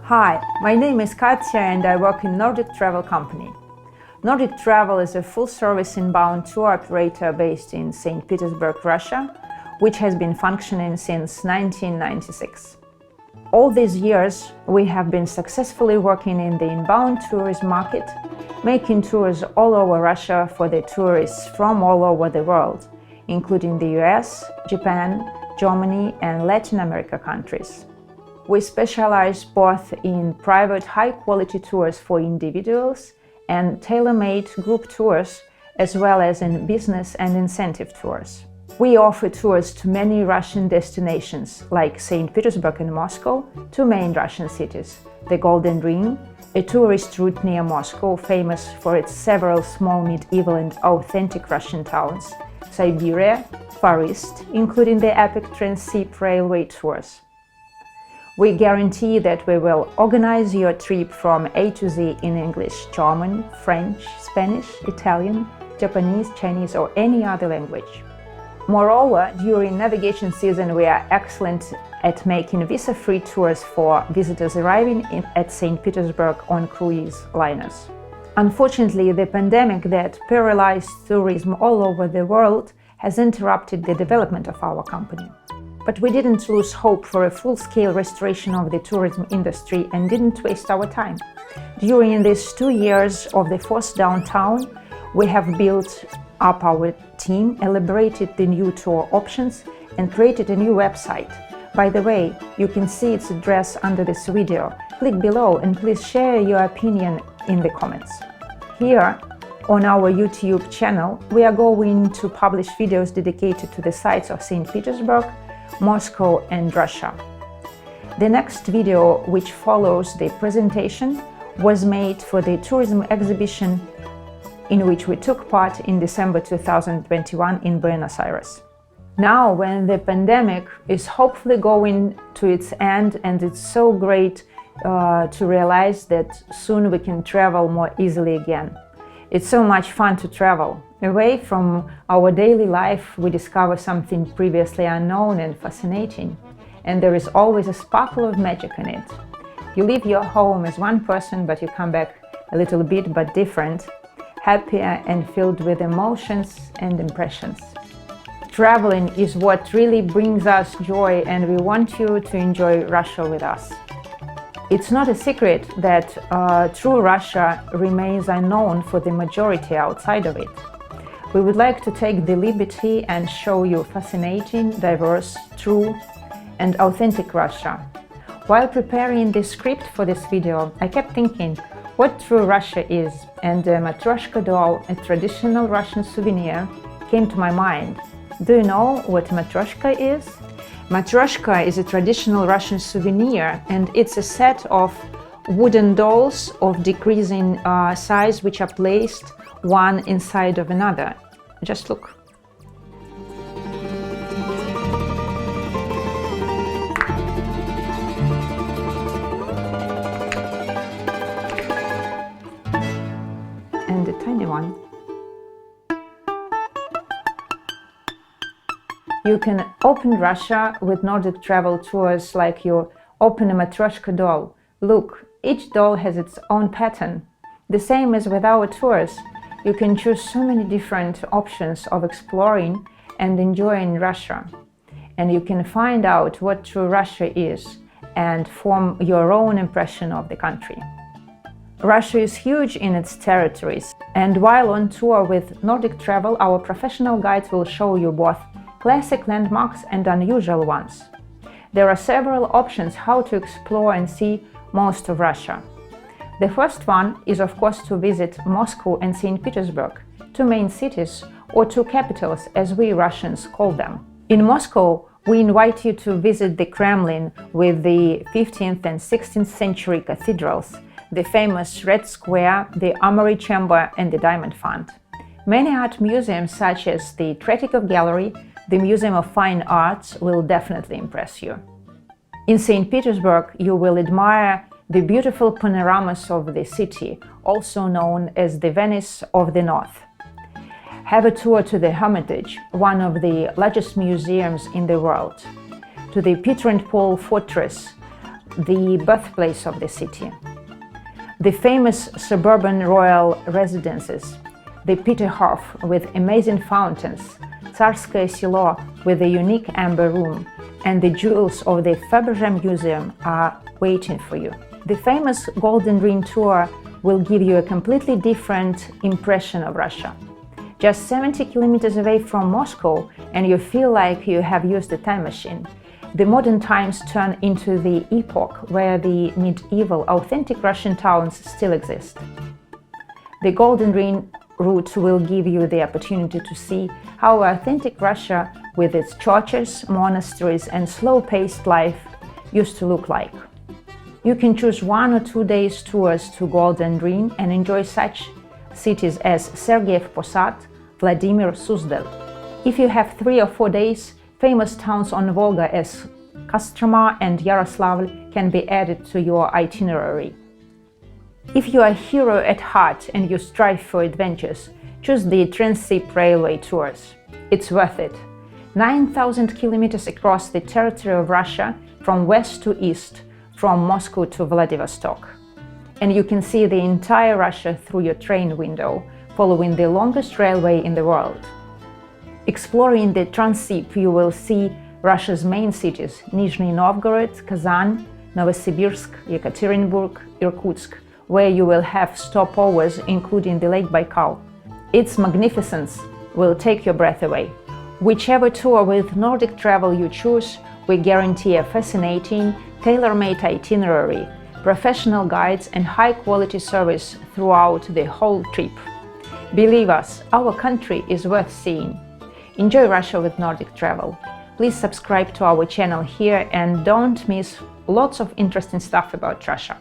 Hi, my name is Katya and I work in Nordic travel company. Nordic Travel is a full-service inbound tour operator based in St. Petersburg, Russia, which has been functioning since 1996. All these years, we have been successfully working in the inbound tourism market, making tours all over Russia for the tourists from all over the world, including the US, Japan, Germany, and Latin America countries. We specialize both in private high-quality tours for individuals and tailor-made group tours, as well as in business and incentive tours. We offer tours to many Russian destinations, like St. Petersburg and Moscow, two main Russian cities, the Golden Ring, a tourist route near Moscow famous for its several small medieval and authentic Russian towns, Siberia, Far East, including the epic Transsib railway tours. We guarantee that we will organize your trip from A to Z in English, German, French, Spanish, Italian, Japanese, Chinese, or any other language. Moreover, during navigation season, we are excellent at making visa-free tours for visitors arriving at St. Petersburg on cruise liners. Unfortunately, the pandemic that paralyzed tourism all over the world has interrupted the development of our company. But we didn't lose hope for a full-scale restoration of the tourism industry and didn't waste our time. During these 2 years of the forced downtown, we have built up our team, elaborated the new tour options, and created a new website. By the way, you can see its address under this video. Click below and please share your opinion in the comments. Here, on our YouTube channel, we are going to publish videos dedicated to the sites of St. Petersburg, Moscow and Russia. The next video, which follows the presentation, was made for the tourism exhibition in which we took part in December 2021 in Buenos Aires. Now, when the pandemic is hopefully going to its end, and it's so great to realize that soon we can travel more easily again. It's so much fun to travel. Away from our daily life, we discover something previously unknown and fascinating, and there is always a sparkle of magic in it. You leave your home as one person, but you come back a little bit but different, happier and filled with emotions and impressions. Traveling is what really brings us joy, and we want you to enjoy Russia with us. It's not a secret that true Russia remains unknown for the majority outside of it. We would like to take the liberty and show you fascinating, diverse, true and authentic Russia. While preparing the script for this video, I kept thinking what true Russia is, and a Matryoshka doll, a traditional Russian souvenir, came to my mind. Do you know what Matryoshka is? Matryoshka is a traditional Russian souvenir, and it's a set of wooden dolls of decreasing size which are placed one inside of another. Just look. And a tiny one. You can open Russia with Nordic travel tours like you open a Matryoshka doll. Look, each doll has its own pattern. The same as with our tours. You can choose so many different options of exploring and enjoying Russia. And you can find out what true Russia is and form your own impression of the country. Russia is huge in its territories, and while on tour with Nordic Travel, our professional guides will show you both classic landmarks and unusual ones. There are several options how to explore and see most of Russia. The first one is, of course, to visit Moscow and St. Petersburg, two main cities, or two capitals as we Russians call them. In Moscow, we invite you to visit the Kremlin with the 15th and 16th century cathedrals, the famous Red Square, the Armory Chamber and the Diamond Fund. Many art museums such as the Tretyakov Gallery, the Museum of Fine Arts will definitely impress you. In St. Petersburg, you will admire the beautiful panoramas of the city, also known as the Venice of the North. Have a tour to the Hermitage, one of the largest museums in the world, to the Peter and Paul Fortress, the birthplace of the city. The famous suburban royal residences, the Peterhof with amazing fountains, Tsarskoye Selo with a unique amber room, and the jewels of the Fabergé Museum are waiting for you. The famous Golden Ring tour will give you a completely different impression of Russia. Just 70 kilometers away from Moscow, and you feel like you have used a time machine. The modern times turn into the epoch where the medieval, authentic Russian towns still exist. The Golden Ring route will give you the opportunity to see how authentic Russia, with its churches, monasteries, and slow-paced life, used to look like. You can choose 1 or 2 days tours to Golden Ring and enjoy such cities as Sergeyev Posad, Vladimir, Suzdal. If you have 3 or 4 days, famous towns on Volga as Kostroma and Yaroslavl can be added to your itinerary. If you are a hero at heart and you strive for adventures, choose the Transsib railway tours. It's worth it. 9,000 kilometers across the territory of Russia, from west to east, from Moscow to Vladivostok. And you can see the entire Russia through your train window, following the longest railway in the world. Exploring the Transsib, you will see Russia's main cities: Nizhny Novgorod, Kazan, Novosibirsk, Yekaterinburg, Irkutsk, where you will have stopovers including the Lake Baikal. Its magnificence will take your breath away. Whichever tour with Nordic Travel you choose, we guarantee a fascinating, tailor-made itinerary, professional guides and high-quality service throughout the whole trip. Believe us, our country is worth seeing. Enjoy Russia with Nordic Travel. Please subscribe to our channel here and don't miss lots of interesting stuff about Russia.